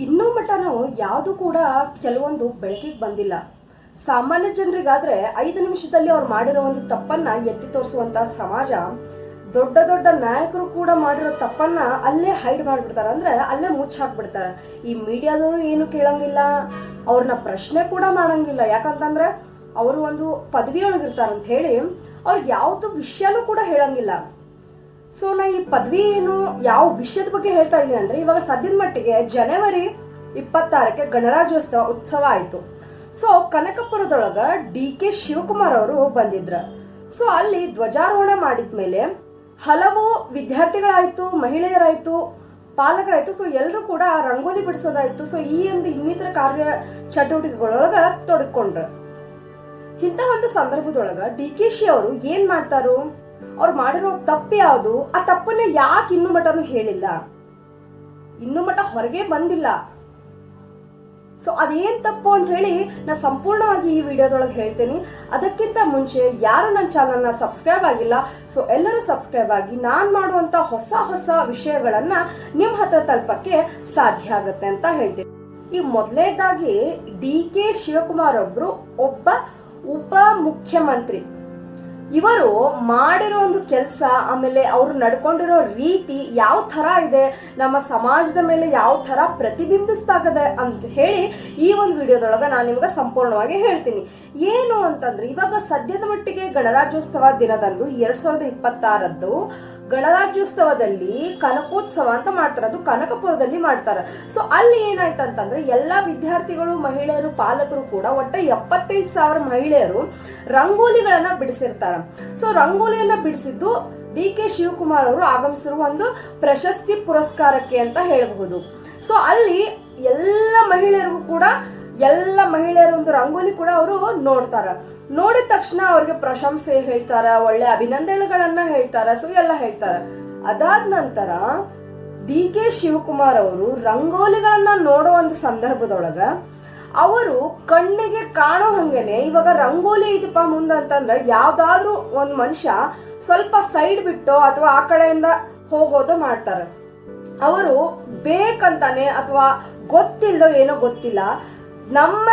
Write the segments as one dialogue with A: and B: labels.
A: ಇನ್ನೂ ಮಟ್ಟ ನಾವು ಯಾವುದು ಕೂಡ ಕೆಲವೊಂದು ಬೆಳಕಿಗೆ ಬಂದಿಲ್ಲ. ಸಾಮಾನ್ಯ ಜನರಿಗಾದ್ರೆ 5 ನಿಮಿಷದಲ್ಲಿ ಅವ್ರು ಮಾಡಿರೋ ಒಂದು ತಪ್ಪನ್ನ ಎತ್ತಿ ತೋರಿಸುವಂತ ಸಮಾಜ, ದೊಡ್ಡ ದೊಡ್ಡ ನಾಯಕರು ಕೂಡ ಮಾಡಿರೋ ತಪ್ಪನ್ನ ಅಲ್ಲೇ ಹೈಡ್ ಮಾಡಿಬಿಡ್ತಾರೆ, ಅಂದ್ರೆ ಅಲ್ಲೇ ಮುಚ್ಚಾಕ್ಬಿಡ್ತಾರೆ. ಈ ಮೀಡಿಯಾದವರು ಏನು ಕೇಳಂಗಿಲ್ಲ, ಅವ್ರನ್ನ ಪ್ರಶ್ನೆ ಕೂಡ ಮಾಡಂಗಿಲ್ಲ. ಯಾಕಂತಂದ್ರೆ ಅವರು ಒಂದು ಪದವಿಯೊಳಗಿರ್ತಾರಂತ ಹೇಳಿ ಅವ್ರಿಗೆ ಯಾವ್ದು ವಿಷಯನೂ ಕೂಡ ಹೇಳಂಗಿಲ್ಲ. ಸೊ ನಾ ಈ ಪದವಿ ಏನು ಯಾವ ವಿಷಯದ ಬಗ್ಗೆ ಹೇಳ್ತಾ ಇದ್ದೀನಿ ಅಂದ್ರೆ, ಇವಾಗ ಸದ್ಯದ ಮಟ್ಟಿಗೆ ಜನವರಿ 26ಕ್ಕೆ ಗಣರಾಜ್ಯೋತ್ಸವ ಉತ್ಸವ ಆಯ್ತು. ಸೊ ಕನಕಪುರದೊಳಗ DK ಶಿವಕುಮಾರ್ ಅವರು ಬಂದಿದ್ರ. ಸೊ ಅಲ್ಲಿ ಧ್ವಜಾರೋಹಣ ಮಾಡಿದ್ಮೇಲೆ ಹಲವು ವಿದ್ಯಾರ್ಥಿಗಳಾಯ್ತು, ಮಹಿಳೆಯರಾಯ್ತು, ಪಾಲಕರಾಯ್ತು, ಸೊ ಎಲ್ಲರೂ ಕೂಡ ರಂಗೋಲಿ ಬಿಡಿಸೋದಾಯ್ತು. ಸೊ ಈ ಒಂದು ಇನ್ನಿತರ ಕಾರ್ಯ ಚಟುವಟಿಕೆಗಳೊಳಗ ತೊಡಕೊಂಡ್ರು. ಇಂಥ ಒಂದು ಸಂದರ್ಭದೊಳಗ DK ಅವರು ಏನ್ ಮಾಡ್ತಾರು, ಅವ್ರು ಮಾಡಿರೋ ತಪ್ಪು ಯಾವುದು, ಆ ತಪ್ಪನ್ನ ಯಾಕೆ ಇನ್ನೂ ಮಟನು ಹೇಳಿಲ್ಲ, ಇನ್ನೂ ಮಟ ಹೊರಗೆ ಬಂದಿಲ್ಲ. ಸೊ ಅದೇನ್ ತಪ್ಪು ಅಂತ ಹೇಳಿ ನಾ ಸಂಪೂರ್ಣವಾಗಿ ಈ ವಿಡಿಯೋದೊಳಗೆ ಹೇಳ್ತೇನೆ. ಅದಕ್ಕಿಂತ ಮುಂಚೆ ಯಾರು ನನ್ನ ಚಾನಲ್ನ ಸಬ್ಸ್ಕ್ರೈಬ್ ಆಗಿಲ್ಲ, ಸೊ ಎಲ್ಲರೂ ಸಬ್ಸ್ಕ್ರೈಬ್ ಆಗಿ ನಾನು ಮಾಡುವಂತ ಹೊಸ ಹೊಸ ವಿಷಯಗಳನ್ನ ನಿಮ್ಮ ಹತ್ರ ತಲುಪಕ್ಕೆ ಸಾಧ್ಯ ಆಗುತ್ತೆ ಅಂತ ಹೇಳ್ತೀನಿ. ಈ ಮೊದಲನೇದಾಗಿ DK ಶಿವಕುಮಾರ್ ಒಬ್ಬ ಉಪ ಮುಖ್ಯಮಂತ್ರಿ. ಇವರು ಮಾಡಿರೋ ಒಂದು ಕೆಲಸ, ಆಮೇಲೆ ಅವರು ನಡ್ಕೊಂಡಿರೋ ರೀತಿ ಯಾವ ತರ ಇದೆ, ನಮ್ಮ ಸಮಾಜದ ಮೇಲೆ ಯಾವ ತರ ಪ್ರತಿಬಿಂಬಿಸ್ತಾಗದೆ ಅಂತ ಹೇಳಿ ಈ ಒಂದು ವಿಡಿಯೋದೊಳಗೆ ನಾನು ನಿಮ್ಗೆ ಸಂಪೂರ್ಣವಾಗಿ ಹೇಳ್ತೀನಿ. ಏನು ಅಂತಂದ್ರೆ, ಇವಾಗ ಸದ್ಯದ ಮಟ್ಟಿಗೆ ಗಣರಾಜ್ಯೋತ್ಸವ ದಿನದಂದು 2026 ಗಣರಾಜ್ಯೋತ್ಸವದಲ್ಲಿ ಕನಕೋತ್ಸವ ಅಂತ ಮಾಡ್ತಾರೆ. ಅದು ಕನಕಪುರದಲ್ಲಿ ಮಾಡ್ತಾರೆ. ಸೊ ಅಲ್ಲಿ ಏನಾಯ್ತಂತಂದ್ರೆ, ಎಲ್ಲಾ ವಿದ್ಯಾರ್ಥಿಗಳು, ಮಹಿಳೆಯರು, ಪಾಲಕರು ಕೂಡ ಒಟ್ಟ 75,000 ಮಹಿಳೆಯರು ರಂಗೋಲಿಗಳನ್ನ ಬಿಡಿಸಿರ್ತಾರೆ. ಸೊ ರಂಗೋಲಿಯನ್ನ ಬಿಡಿಸಿದ್ದು DK ಶಿವಕುಮಾರ್ ಅವರು ಆಗಮಿಸಿರುವ ಒಂದು ಪ್ರಶಸ್ತಿ ಪುರಸ್ಕಾರಕ್ಕೆ ಅಂತ ಹೇಳಬಹುದು. ಸೊ ಅಲ್ಲಿ ಎಲ್ಲ ಮಹಿಳೆಯರಿಗೂ ಕೂಡ, ಎಲ್ಲ ಮಹಿಳೆಯರ ಒಂದು ರಂಗೋಲಿ ಕೂಡ ಅವರು ನೋಡ್ತಾರ. ನೋಡಿದ ತಕ್ಷಣ ಅವ್ರಿಗೆ ಪ್ರಶಂಸೆ ಹೇಳ್ತಾರ, ಒಳ್ಳೆ ಅಭಿನಂದನೆಗಳನ್ನ ಹೇಳ್ತಾರ, ಸೊ ಎಲ್ಲ ಹೇಳ್ತಾರ. ಅದಾದ ನಂತರ DK ಶಿವಕುಮಾರ್ ಅವರು ರಂಗೋಲಿಗಳನ್ನ ನೋಡೋ ಒಂದು ಸಂದರ್ಭದೊಳಗ ಅವರು ಕಣ್ಣಿಗೆ ಕಾಣೋ ಹಂಗೇನೆ, ಇವಾಗ ರಂಗೋಲಿ ಇದಪ್ಪ ಮುಂದಂತಂದ್ರೆ ಯಾವ್ದಾದ್ರು ಒಂದ್ ಮನುಷ್ಯ ಸ್ವಲ್ಪ ಸೈಡ್ ಬಿಟ್ಟು ಅಥವಾ ಆ ಕಡೆಯಿಂದ ಹೋಗೋದು ಮಾಡ್ತಾರೆ. ಅವರು ಬೇಕಂತಾನೆ ಅಥವಾ ಗೊತ್ತಿಲ್ದೋ ಏನೋ ಗೊತ್ತಿಲ್ಲ, ನಮ್ಮ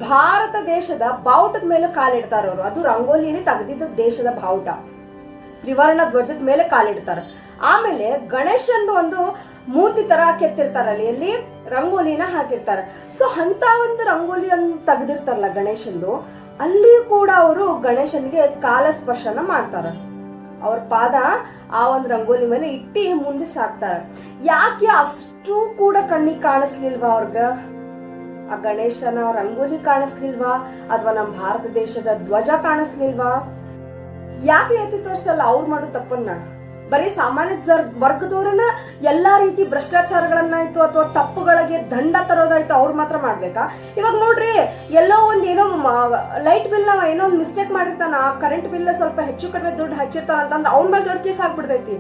A: ಭಾರತ ದೇಶದ ಬಾವುಟದ ಮೇಲೆ ಕಾಲಿಡ್ತಾರ ಅವರು. ಅದು ರಂಗೋಲಿಯಲ್ಲಿ ತೆಗೆದಿದ್ದ ದೇಶದ ಬಾವುಟ, ತ್ರಿವರ್ಣ ಧ್ವಜದ ಮೇಲೆ ಕಾಲಿಡ್ತಾರೆ. ಆಮೇಲೆ ಗಣೇಶಂದು ಒಂದು ಮೂರ್ತಿ ತರ ಕೆತ್ತಿರ್ತಾರ, ಅಲ್ಲಿ ರಂಗೋಲಿನ ಹಾಕಿರ್ತಾರೆ. ಸೊ ಅಂತ ಒಂದು ರಂಗೋಲಿಯನ್ನು ತೆಗೆದಿರ್ತಾರಲ್ಲ ಗಣೇಶಂದು, ಅಲ್ಲಿ ಕೂಡ ಅವರು ಗಣೇಶನ್ಗೆ ಕಾಲ ಸ್ಪರ್ಶನ ಮಾಡ್ತಾರ. ಅವ್ರ ಪಾದ ಆ ಒಂದು ರಂಗೋಲಿ ಮೇಲೆ ಇಟ್ಟಿ ಮುಂದೆ ಸಾಕ್ತಾರೆ. ಯಾಕೆ ಅಷ್ಟು ಕೂಡ ಕಣ್ಣಿಗೆ ಕಾಣಿಸ್ಲಿಲ್ವಾ ಅವ್ರಗ? ಆ ಗಣೇಶನ ರಂಗೋಲಿ ಕಾಣಿಸ್ಲಿಲ್ವಾ, ಅಥವಾ ನಮ್ಮ ಭಾರತ ದೇಶದ ಧ್ವಜ ಕಾಣಿಸ್ಲಿಲ್ವಾ? ಯಾಕೆ ಎತ್ತಿ ತೋರ್ಸಲ್ಲ ಅವ್ರು ಮಾಡೋ ತಪ್ಪನ್ನ? ಬರೀ ಸಾಮಾನ್ಯ ವರ್ಗದವ್ರನ್ನ ಎಲ್ಲಾ ರೀತಿ ಭ್ರಷ್ಟಾಚಾರಗಳನ್ನಾಯ್ತು ಅಥವಾ ತಪ್ಪುಗಳಿಗೆ ದಂಡ ತರೋದಾಯ್ತು ಅವ್ರು ಮಾತ್ರ ಮಾಡ್ಬೇಕಾ? ಇವಾಗ ನೋಡ್ರಿ, ಎಲ್ಲೋ ಏನೋ ಲೈಟ್ ಬಿಲ್ ನಾವ್ ಏನೋ ಒಂದು ಮಿಸ್ಟೇಕ್ ಮಾಡಿರ್ತಾನ, ಆ ಕರೆಂಟ್ ಬಿಲ್ ಸ್ವಲ್ಪ ಹೆಚ್ಚು ಕಡಿಮೆ ದುಡ್ಡು ಹಚ್ಚಿರ್ತಾನ ಅಂತಂದ್ರೆ ಅವ್ನ ಮೇಲೆ ದೊಡ್ಡ ಕೇಸ್ ಆಗ್ಬಿಡ್ತೈತಿ.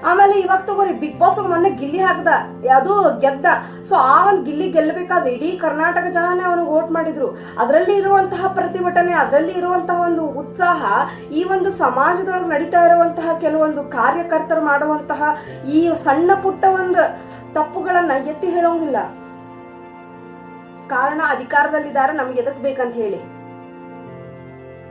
A: ಆಮೇಲೆ ಇವಾಗ ತಗೋರಿ, ಬಿಗ್ ಬಾಸ್ ಮೊನ್ನೆ ಗಿಲ್ಲಿ ಹಾಕ್ದ, ಅದು ಗೆದ್ದ. ಸೊ ಆ ಒಂದು ಗಿಲ್ಲಿ ಗೆಲ್ಲಬೇಕಾದ್ರೆ ಇಡೀ ಕರ್ನಾಟಕ ಜನನೇ ಅವನಿಗೆ ವೋಟ್ ಮಾಡಿದ್ರು. ಅದರಲ್ಲಿ ಇರುವಂತಹ ಪ್ರತಿಭಟನೆ, ಅದರಲ್ಲಿ ಇರುವಂತಹ ಒಂದು ಉತ್ಸಾಹ, ಈ ಒಂದು ಸಮಾಜದೊಳಗೆ ನಡೀತಾ ಇರುವಂತಹ ಕೆಲವೊಂದು ಕಾರ್ಯಕರ್ತರು ಮಾಡುವಂತಹ ಈ ಸಣ್ಣ ಪುಟ್ಟ ಒಂದು ತಪ್ಪುಗಳನ್ನ ಎತ್ತಿ ಹೇಳೋಂಗಿಲ್ಲ. ಕಾರಣ ಅಧಿಕಾರದಲ್ಲಿದ್ದಾರೆ, ನಮ್ಗೆ ಎದಕ್ ಬೇಕಂತ ಹೇಳಿ.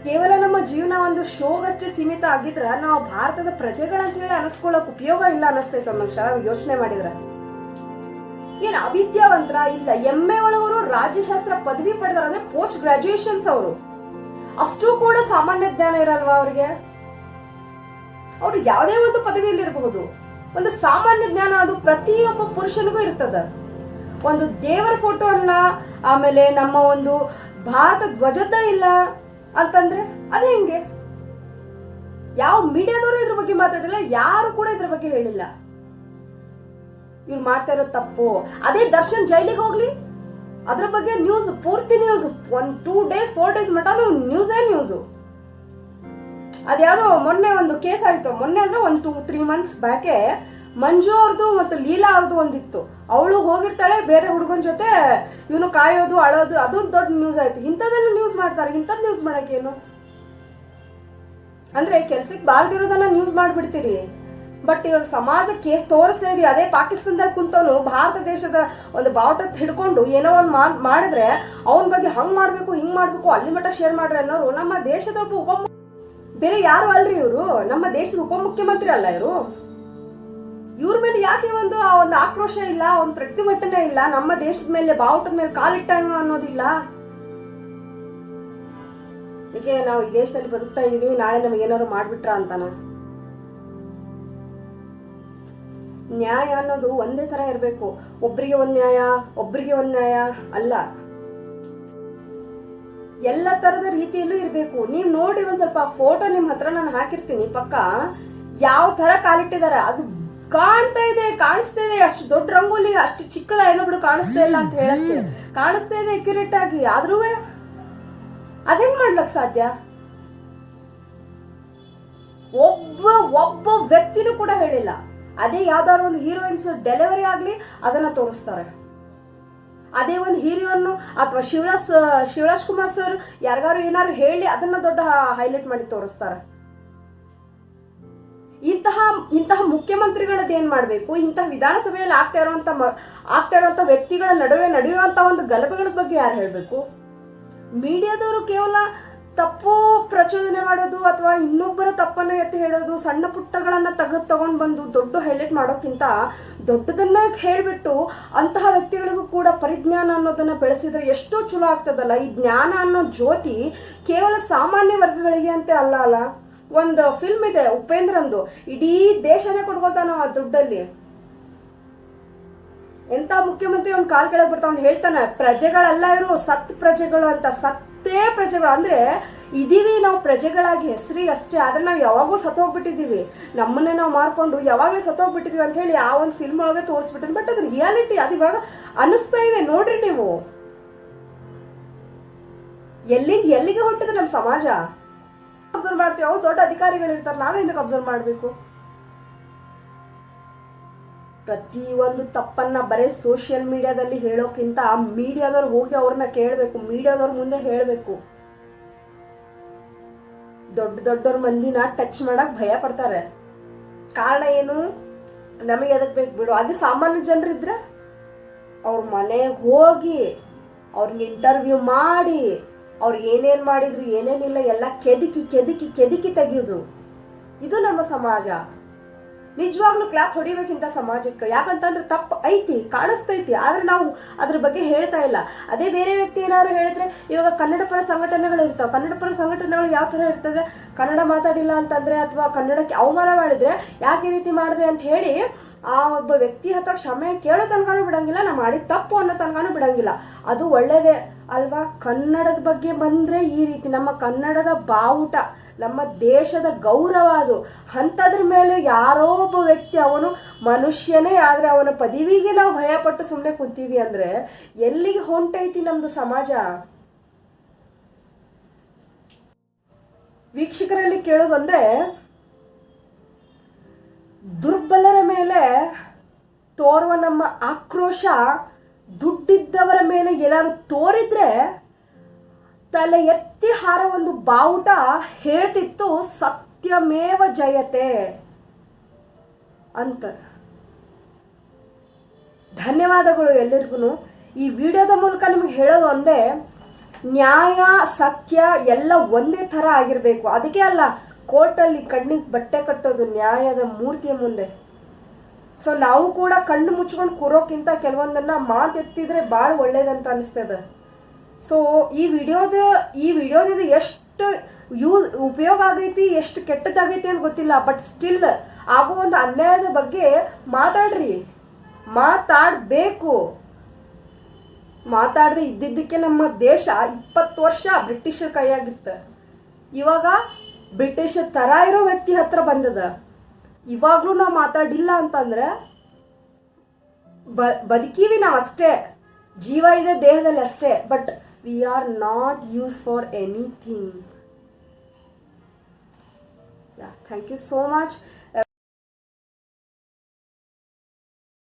A: ಕೇವಲ ನಮ್ಮ ಜೀವನ ಒಂದು ಶೋಗಷ್ಟೇ ಸೀಮಿತ ಆಗಿದ್ರ ನಾವು ಭಾರತದ ಪ್ರಜೆಗಳಂತ ಹೇಳಿ ಅನಿಸ್ಕೊಳ್ಳೋಕೆ ಉಪಯೋಗ ಇಲ್ಲ ಅನಿಸ್ತೈತೆ ಮನುಷ್ಯ ಯೋಚನೆ ಮಾಡಿದ್ರ. ಏನ್ ಅವಿದ್ಯಾವಂತರ ಇಲ್ಲ, MA ಒಳಗವರು ರಾಜ್ಯಶಾಸ್ತ್ರ ಪದವಿ ಪಡೆದಾರ, ಅಂದ್ರೆ ಪೋಸ್ಟ್ ಗ್ರಾಜುಯೇಷನ್ಸ್ ಅವರು. ಅಷ್ಟು ಕೂಡ ಸಾಮಾನ್ಯ ಜ್ಞಾನ ಇರಲ್ವಾ ಅವ್ರಿಗೆ? ಅವ್ರು ಯಾವುದೇ ಒಂದು ಪದವಿಯಲ್ಲಿ ಇರಬಹುದು, ಒಂದು ಸಾಮಾನ್ಯ ಜ್ಞಾನ ಅದು ಪ್ರತಿಯೊಬ್ಬ ಪುರುಷನಿಗೂ ಇರ್ತದ. ಒಂದು ದೇವರ ಫೋಟೋ ಅನ್ನ, ಆಮೇಲೆ ನಮ್ಮ ಒಂದು ಭಾರತ ಧ್ವಜದ ಇಲ್ಲ ಅಂತಂದ್ರೆ ಅದೇ ಹೆಂಗೆ? ಯಾವ ಮೀಡಿಯಾದವರು ಇದ್ರ ಬಗ್ಗೆ ಮಾತಾಡಿಲ್ಲ, ಯಾರು ಕೂಡ ಇದ್ರ ಬಗ್ಗೆ ಹೇಳಿಲ್ಲ. ಇವ್ರು ಮಾಡ್ತಾ ಇರೋ ತಪ್ಪು. ಅದೇ ದರ್ಶನ್ ಜೈಲಿಗೆ ಹೋಗ್ಲಿ, ಅದ್ರ ಬಗ್ಗೆ ನ್ಯೂಸ್, ಪೂರ್ತಿ ನ್ಯೂಸ್ 2 days 4 days ಮಟನು ನ್ಯೂಸು. ಅದ್ಯಾವ್ದೋ ಮೊನ್ನೆ ಒಂದು ಕೇಸ್ ಆಯ್ತು, ಮೊನ್ನೆ ಅಂದ್ರೆ 1-3 months ಬ್ಯಾಕೆ ಮಂಜು ಅವ್ರದ್ದು ಮತ್ತು ಲೀಲಾ ಅವ್ರದ್ದು ಒಂದಿತ್ತು. ಅವಳು ಹೋಗಿರ್ತಾಳೆ ಬೇರೆ ಹುಡುಗನ ಜೊತೆ, ಇವನು ಕಾಯೋದು ಅಳೋದು, ಅದು ದೊಡ್ಡ ನ್ಯೂಸ್ ಆಯ್ತು. ಇಂಥದ್ದೆಲ್ಲ ನ್ಯೂಸ್ ಮಾಡ್ತಾರೆ. ಇಂಥದ್ದು ನ್ಯೂಸ್ ಮಾಡಕ್ಕೇನು? ಅಂದ್ರೆ ಕೆಲ್ಸಕ್ಕೆ ಬಾರ್ದಿರೋದನ್ನ ನ್ಯೂಸ್ ಮಾಡ್ಬಿಡ್ತೀರಿ, ಬಟ್ ಇವಾಗ ಸಮಾಜಕ್ಕೆ ತೋರಿಸ್ತಾ ಇದೀವಿ. ಅದೇ ಪಾಕಿಸ್ತಾನದಲ್ಲಿ ಕುಂತವನು ಭಾರತ ದೇಶದ ಒಂದು ಬಾವುಟ ಹಿಡ್ಕೊಂಡು ಏನೋ ಒಂದು ಮಾಡಿದ್ರೆ ಅವನ ಬಗ್ಗೆ ಹಂಗೆ ಮಾಡಬೇಕು ಹಿಂಗೆ ಮಾಡಬೇಕು ಅಲ್ಲಿ ಮಟ್ಟ ಶೇರ್ ಮಾಡ್ರಿ ಅನ್ನೋರು ನಮ್ಮ ದೇಶದ ಒಬ್ಬ ಬೇರೆ ಯಾರು ಅಲ್ರಿ ಇವರು, ನಮ್ಮ ದೇಶದ ಉಪಮುಖ್ಯಮಂತ್ರಿ ಅಲ್ಲ ಇವರು. ಇವ್ರ ಮೇಲೆ ಯಾಕೆ ಒಂದು ಆಕ್ರೋಶ ಇಲ್ಲ, ಒಂದು ಪ್ರತಿಭಟನೆ ಇಲ್ಲ, ನಮ್ಮ ದೇಶದ ಮೇಲೆ ಬಾವುಟದ ಮೇಲೆ ಕಾಲಿಟ್ಟ ಅನ್ನೋದಿಲ್ಲ? ಹೀಗೆ ನಾವು ಈ ದೇಶದಲ್ಲಿ ಬದುಕ್ತಾ ಇದೀವಿ, ನಾಳೆ ನಮಗೆ ಏನಾದ್ರು ಮಾಡ್ಬಿಟ್ರ ಅಂತಾನ? ನ್ಯಾಯ ಅನ್ನೋದು ಒಂದೇ ತರ ಇರಬೇಕು. ಒಬ್ರಿಗೆ ಒಂದ್ ನ್ಯಾಯ, ಒಬ್ರಿಗೆ ಒಂದ್ ನ್ಯಾಯ ಅಲ್ಲ, ಎಲ್ಲ ತರದ ರೀತಿಯಲ್ಲೂ ಇರ್ಬೇಕು. ನೀವ್ ನೋಡ್ರಿ ಒಂದ್ ಸ್ವಲ್ಪ ಫೋಟೋ ನಿಮ್ ಹತ್ರ ನಾನು ಹಾಕಿರ್ತೀನಿ ಪಕ್ಕ, ಯಾವ ತರ ಕಾಲಿಟ್ಟಿದಾರೆ ಅದು ಕಾಣಿಸ್ತಾ ಇದೆ. ಅಷ್ಟು ದೊಡ್ಡ ರಂಗೋಲಿ ಅಷ್ಟು ಚಿಕ್ಕದ ಏನೋ ಬಿಡು ಕಾಣಿಸ್ತಾ ಇಲ್ಲ ಅಂತ ಹೇಳಕ್ಕೆ ಕಾಣಿಸ್ತಾ ಇದೆ ಅಕ್ಯುರೇಟ್ ಆಗಿ, ಆದ್ರೂ ಅದೇನ್ ಮಾಡ್ಲಕ್ ಸಾಧ್ಯ? ಒಬ್ಬ ವ್ಯಕ್ತಿನೂ ಕೂಡ ಹೇಳಿಲ್ಲ. ಅದೇ ಯಾವ್ದಾದ್ರು ಒಂದು ಹೀರೋಯಿನ್ಸ್ ಡೆಲಿವರಿ ಆಗ್ಲಿ ಅದನ್ನ ತೋರಿಸ್ತಾರೆ. ಅದೇ ಒಂದು ಹೀರೋಯನ್ನು ಅಥವಾ ಶಿವರಾಜ್ ಕುಮಾರ್ ಸರ್ ಯಾರಿಗಾರು ಏನಾದ್ರು ಹೇಳಿ ಅದನ್ನ ದೊಡ್ಡ ಹೈಲೈಟ್ ಮಾಡಿ ತೋರಿಸ್ತಾರೆ. ಇಂತಹ ಮುಖ್ಯಮಂತ್ರಿಗಳದ್ದು ಏನ್ ಮಾಡ್ಬೇಕು? ಇಂತಹ ವಿಧಾನಸಭೆಯಲ್ಲಿ ಆಗ್ತಾ ಇರುವಂತ ವ್ಯಕ್ತಿಗಳ ನಡುವೆ ನಡೆಯುವಂತ ಒಂದು ಗಲಭೆಗಳ ಬಗ್ಗೆ ಯಾರು ಹೇಳ್ಬೇಕು? ಮೀಡಿಯಾದವರು ಕೇವಲ ತಪ್ಪು ಪ್ರಚೋದನೆ ಮಾಡೋದು ಅಥವಾ ಇನ್ನೊಬ್ಬರ ತಪ್ಪನ್ನ ಎತ್ತಿ ಹೇಳೋದು, ಸಣ್ಣ ಪುಟ್ಟಗಳನ್ನ ತಗೊಂಡ್ ಬಂದು ದೊಡ್ಡ ಹೈಲೈಟ್ ಮಾಡೋಕ್ಕಿಂತ ದೊಡ್ಡದನ್ನ ಹೇಳ್ಬಿಟ್ಟು ಅಂತಹ ವ್ಯಕ್ತಿಗಳಿಗೂ ಕೂಡ ಪರಿಜ್ಞಾನ ಅನ್ನೋದನ್ನ ಬೆಳೆಸಿದ್ರೆ ಎಷ್ಟೋ ಚಲೋ ಆಗ್ತದಲ್ಲ. ಈ ಜ್ಞಾನ ಅನ್ನೋ ಜ್ಯೋತಿ ಕೇವಲ ಸಾಮಾನ್ಯ ವರ್ಗಗಳಿಗೆ ಅಂತ ಅಲ್ಲ. ಒಂದು ಫಿಲ್ಮ್ ಇದೆ ಉಪೇಂದ್ರಂದು, ಇಡೀ ದೇಶನೇ ಕೊಡ್ಕೊತಾನ ಆ ದುಡ್ಡಲ್ಲಿ. ಎಂತ ಮುಖ್ಯಮಂತ್ರಿ ಅವ್ನ ಕಾಲ್ ಕೆಳಗೆ ಬರ್ತಾವ್, ಹೇಳ್ತಾನೆ ಪ್ರಜೆಗಳಲ್ಲ ಇವರು ಸತ್ ಪ್ರಜೆಗಳು ಅಂತ. ಸತ್ತೇ ಪ್ರಜೆಗಳು ಅಂದ್ರೆ ಇದೀವಿ ನಾವು ಪ್ರಜೆಗಳಾಗಿ ಹೆಸರಿಗೆ ಅಷ್ಟೇ, ಆದ್ರೆ ನಾವು ಯಾವಾಗೂ ಸತ್ತೋಗ್ಬಿಟ್ಟಿದೀವಿ, ನಮ್ಮನ್ನೇ ನಾವು ಮಾರ್ಕೊಂಡು ಯಾವಾಗಲೂ ಸತ್ತೋಗ್ಬಿಟ್ಟಿದೀವಿ ಅಂತ ಹೇಳಿ ಆ ಒಂದು ಫಿಲ್ಮ್ ಒಳಗೆ ತೋರಿಸ್ಬಿಟ್ಟಿದ್ವಿ. ಬಟ್ ಅದು ರಿಯಾಲಿಟಿ, ಅದು ಇವಾಗ ಅನಿಸ್ತಾ ಇದೆ ನೋಡ್ರಿ ನೀವು. ಎಲ್ಲಿಗೆ ಹೊಟ್ಟಿದೆ ನಮ್ಮ ಸಮಾಜ? ಅಬ್ಸರ್ವ್ ಮಾಡ್ತೀವಿ, ಅವು ದೊಡ್ಡ ಅಧಿಕಾರಿಗಳಿರ್ತಾರೆ, ನಾವೇನಕ್ಕೆ ಅಬ್ಸರ್ವ್ ಮಾಡ್ಬೇಕು? ಪ್ರತಿಯೊಂದು ತಪ್ಪನ್ನ ಬರೀ ಸೋಷಿಯಲ್ ಮೀಡಿಯಾದಲ್ಲಿ ಹೇಳೋಕ್ಕಿಂತ ಮೀಡಿಯಾದವ್ರು ಹೋಗಿ ಅವ್ರನ್ನ ಕೇಳಬೇಕು, ಮೀಡಿಯಾದವ್ರ ಮುಂದೆ ಹೇಳಬೇಕು. ದೊಡ್ಡವ್ರ ಮಂದಿನ ಟಚ್ ಮಾಡಕ್ ಭಯ ಪಡ್ತಾರೆ. ಕಾರಣ ಏನು? ನಮಗೆ ಅದಕ್ಕೆ ಬೇಕು ಬಿಡು. ಅದೇ ಸಾಮಾನ್ಯ ಜನರಿದ್ರೆ ಅವ್ರ ಮನೆಗೆ ಹೋಗಿ ಅವ್ರಿಗೆ ಇಂಟರ್ವ್ಯೂ ಮಾಡಿ ಅವ್ರಿಗೆ ಏನೇನ್ ಮಾಡಿದ್ರು ಏನೇನಿಲ್ಲ ಎಲ್ಲ ಕೆದಕಿ ತೆಗಿಯೋದು. ಇದು ನಮ್ಮ ಸಮಾಜ. ನಿಜವಾಗ್ಲೂ ಕ್ಲಾಪ್ ಹೊಡಿಬೇಕಿಂತ ಸಮಾಜಕ್ಕೆ. ಯಾಕಂತಂದ್ರೆ ತಪ್ಪು ಐತಿ, ಕಾಣಿಸ್ತೈತಿ, ಆದ್ರೆ ನಾವು ಅದ್ರ ಬಗ್ಗೆ ಹೇಳ್ತಾ ಇಲ್ಲ. ಅದೇ ಬೇರೆ ವ್ಯಕ್ತಿ ಏನಾದ್ರು ಹೇಳಿದ್ರೆ, ಇವಾಗ ಕನ್ನಡ ಪರ ಸಂಘಟನೆಗಳು ಇರ್ತಾವೆ. ಕನ್ನಡ ಪರ ಸಂಘಟನೆಗಳು ಯಾವ ತರ ಇರ್ತದೆ? ಕನ್ನಡ ಮಾತಾಡಿಲ್ಲ ಅಂತಂದ್ರೆ ಅಥವಾ ಕನ್ನಡಕ್ಕೆ ಅವಮಾನ ಮಾಡಿದ್ರೆ ಯಾಕೆ ಈ ರೀತಿ ಮಾಡಿದೆ ಅಂತ ಹೇಳಿ ಆ ಒಬ್ಬ ವ್ಯಕ್ತಿ ಹತ್ರ ಕ್ಷಮೆ ಕೇಳೋ ತನಕನೂ ಬಿಡಂಗಿಲ್ಲ, ನಾ ಮಾಡಿದ ತಪ್ಪು ಅನ್ನೋ ತನಕನೂ ಬಿಡಂಗಿಲ್ಲ. ಅದು ಒಳ್ಳೇದೇ ಅಲ್ವಾ? ಕನ್ನಡದ ಬಗ್ಗೆ ಬಂದ್ರೆ ಈ ರೀತಿ ನಮ್ಮ ಕನ್ನಡದ ಬಾವುಟ, ನಮ್ಮ ದೇಶದ ಗೌರವ ಅದು. ಅಂಥದ್ರ ಮೇಲೆ ಯಾರೋ ಒಬ್ಬ ವ್ಯಕ್ತಿ, ಅವನು ಮನುಷ್ಯನೇ ಆದ್ರೆ ಅವನ ಪದವಿಗೆ ನಾವು ಭಯಪಟ್ಟು ಸುಮ್ಮನೆ ಕುಂತೀವಿ ಅಂದ್ರೆ ಎಲ್ಲಿಗೆ ಹೊಂಟೈತಿ ನಮ್ದು ಸಮಾಜ? ವೀಕ್ಷಕರಲ್ಲಿ ಕೇಳೋದೊಂದೇ, ದುರ್ಬಲರ ಮೇಲೆ ತೋರುವ ನಮ್ಮ ಆಕ್ರೋಶ ದುಡ್ಡಿದ್ದವರ ಮೇಲೆ ಏನಾದ್ರು ತೋರಿದ್ರೆ ತಲೆ ಎತ್ತಿ ಹಾರ ಒಂದು ಬಾವುಟ ಹೇಳ್ತಿತ್ತು ಸತ್ಯಮೇವ ಜಯತೆ ಅಂತ. ಧನ್ಯವಾದಗಳು ಎಲ್ಲರಿಗೂ. ಈ ವಿಡಿಯೋದ ಮೂಲಕ ನಿಮ್ಗೆ ಹೇಳೋದು ಒಂದೇ, ನ್ಯಾಯ ಸತ್ಯ ಎಲ್ಲ ಒಂದೇ ಥರ ಆಗಿರಬೇಕು. ಅದಕ್ಕೆ ಅಲ್ಲ ಕೋರ್ಟಲ್ಲಿ ಕಣ್ಣಿಗೆ ಬಟ್ಟೆ ಕಟ್ಟೋದು ನ್ಯಾಯದ ಮೂರ್ತಿಯ ಮುಂದೆ. ಸೊ ನಾವು ಕೂಡ ಕಣ್ಣು ಮುಚ್ಕೊಂಡು ಕೂರೋಕ್ಕಿಂತ ಕೆಲವೊಂದನ್ನ ಮಾತೆತ್ತಿದ್ರೆ ಭಾಳ ಒಳ್ಳೇದಂತ ಅನಿಸ್ತದೆ. ಸೊ ಈ ವಿಡಿಯೋದಿಂದ ಎಷ್ಟು ಉಪಯೋಗ ಆಗೈತಿ, ಎಷ್ಟು ಕೆಟ್ಟದಾಗೈತಿ ಅಂತ ಗೊತ್ತಿಲ್ಲ. ಬಟ್ ಸ್ಟಿಲ್ ಆಗೋ ಒಂದು ಅನ್ಯಾಯದ ಬಗ್ಗೆ ಮಾತಾಡಬೇಕು. ಮಾತಾಡದೆ ಇದ್ದಿದ್ದಕ್ಕೆ ನಮ್ಮ ದೇಶ 20 ವರ್ಷ ಬ್ರಿಟಿಷರ ಕೈಯಾಗಿತ್ತು. ಇವಾಗ ಬ್ರಿಟಿಷರ್ ತರ ಇರೋ ವ್ಯಕ್ತಿ ಹತ್ರ ಬಂದದ. ಇವಾಗ್ಲೂ ನಾವು ಮಾತಾಡಿಲ್ಲ ಅಂತಂದ್ರೆ ಬದುಕೀವಿ ನಾವು ಅಷ್ಟೇ, ಜೀವ ಇದೆ ದೇಹದಲ್ಲಿ ಅಷ್ಟೇ, but we are not use for anything. Thank you so much.